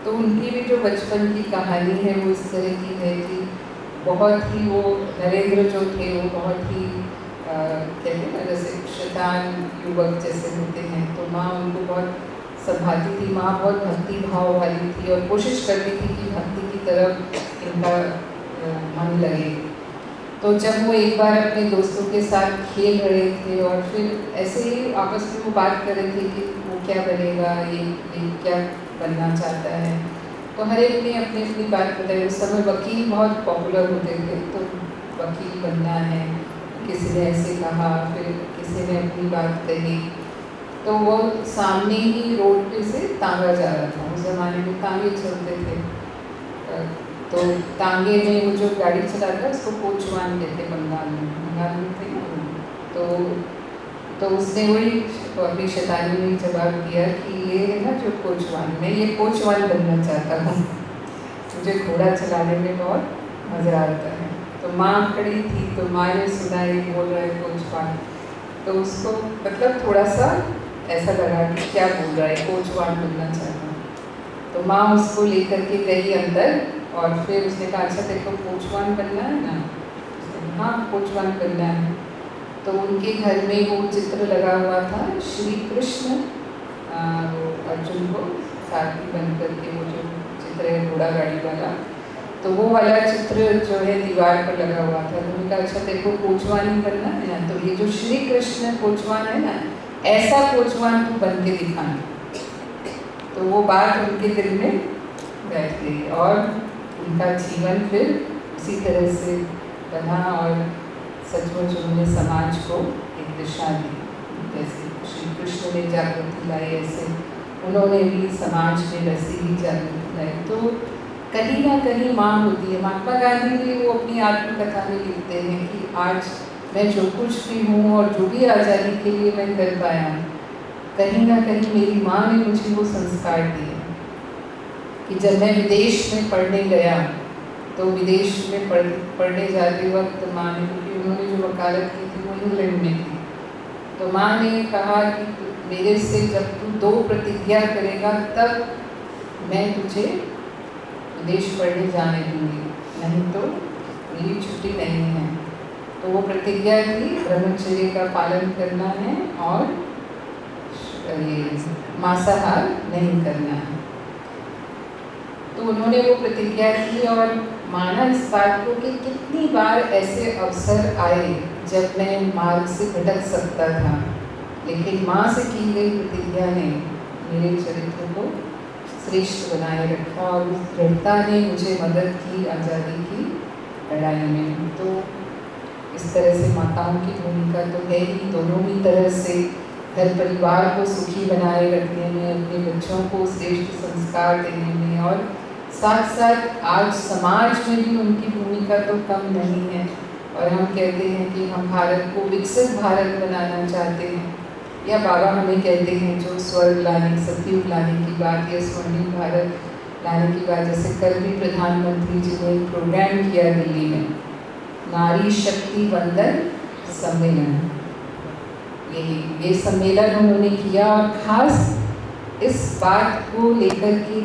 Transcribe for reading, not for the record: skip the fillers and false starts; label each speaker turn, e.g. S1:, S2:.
S1: तो उनकी भी जो बचपन की कहानी है वो इस तरह की है कि बहुत ही वो नरेंद्र जो थे वो बहुत ही कहते हैं ना जैसे शैतान युवक जैसे होते हैं, तो माँ उनको बहुत संभालती थी। माँ बहुत भक्ति भाव वाली थी और कोशिश करती थी कि भक्ति की तरफ इनका मन लगे। तो जब वो एक बार अपने दोस्तों के साथ खेल रहे थे और फिर ऐसे ही आपस में वो बात कर रहे थे कि वो क्या बनेगा, ये क्या बनना चाहता है, तो हर एक ने अपनी अपनी बात बताई। उस समय वकील बहुत पॉपुलर होते थे, तो वकील बनना है, किसी ने ऐसे कहा, फिर किसी ने अपनी बात कही। तो वो सामने ही रोड पे से तांगा जा रहा था, उस ज़माने में तांगे चलते थे। तो तांगे में वो जो गाड़ी चलाता है उसको कोचवान कहते बंगाल में थे ना। तो उसने वही अपनी शैतानी में जवाब दिया कि ये है ना जो कोचवान, मैं ये कोचवान बनना चाहता हूँ, मुझे घोड़ा चलाने में बहुत मज़ा आता है। तो माँ खड़ी थी, तो माँ ने सुना ये बोल रहा है कोचवान, तो उसको मतलब थोड़ा सा ऐसा लगा कि क्या बोल रहा है, कोचवान बनना चाहता हूँ। तो माँ उसको लेकर के गई अंदर और फिर उसने कहा अच्छा तेरे को कोचवान बनना है ना? हाँ कोचवान बनना है। तो उनके घर में वो चित्र लगा हुआ था, श्री कृष्ण अर्जुन को सारथी बन करके वो जो चित्र है घोड़ा गाड़ी वाला, तो वो वाला चित्र जो है दीवार पर लगा हुआ था। तो उन्होंने कहा अच्छा तेरे को कोचवान ही बनना है ना, तो ये जो श्री कृष्ण कोचवान है ना, ऐसा कोचवान तू बन के दिखाना। तो वो बात उनके दिल में बैठ गई और उनका जीवन फिर उसी तरह से बना और सचमुच उन्होंने समाज को एक दिशा दी। जैसे श्री कृष्ण ने जागृति लाई, ऐसे उन्होंने भी समाज में वैसी ही जागृति लाई। तो कहीं ना कहीं माँ होती है। महात्मा गांधी भी वो अपनी आत्मकथा में लिखते हैं कि आज मैं जो कुछ भी हूँ और जो भी आज़ादी के लिए मैं कर पाया, कहीं ना कहीं मेरी माँ ने मुझे वो संस्कार दिए कि जब मैं विदेश में पढ़ने गया, तो विदेश में पढ़ने जाते वक्त माँ ने, क्योंकि उन्होंने जो वकालत की थी वो इंग्लैंड में थी, तो माँ ने कहा कि मेरे से जब तू 2 प्रतिज्ञा करेगा तब मैं तुझे विदेश पढ़ने जाने दूँगी, नहीं तो मेरी छुट्टी नहीं है। तो वो प्रतिज्ञा थी ब्रह्मचर्य का पालन करना है और ये मांसाहार नहीं करना है। तो उन्होंने वो प्रतिज्ञा की और माना इस बात को कि कितनी बार ऐसे अवसर आए जब मैं मार्ग से भटक सकता था, लेकिन माँ से की गई प्रतिज्ञा ने मेरे चरित्र को श्रेष्ठ बनाए रखा और उस दृढ़ता ने मुझे मदद की आज़ादी की लड़ाई में। तो इस तरह से माताओं की भूमिका तो है ही, दोनों ही तरह से घर परिवार को सुखी बनाए रखने में, अपने बच्चों को श्रेष्ठ संस्कार देने में, और साथ साथ आज समाज में भी उनकी भूमिका तो कम नहीं है। और हम कहते हैं कि हम भारत को विकसित भारत बनाना चाहते हैं, या बाबा हमें कहते हैं जो स्वर्ग लाने, सतयुग लाने की बात या स्वर्णिम भारत लाने की बात। जैसे कल भी प्रधानमंत्री जी ने एक प्रोग्राम किया दिल्ली में, नारी शक्ति वंदन सम्मेलन, ये सम्मेलन उन्होंने किया और खास इस बात को लेकर के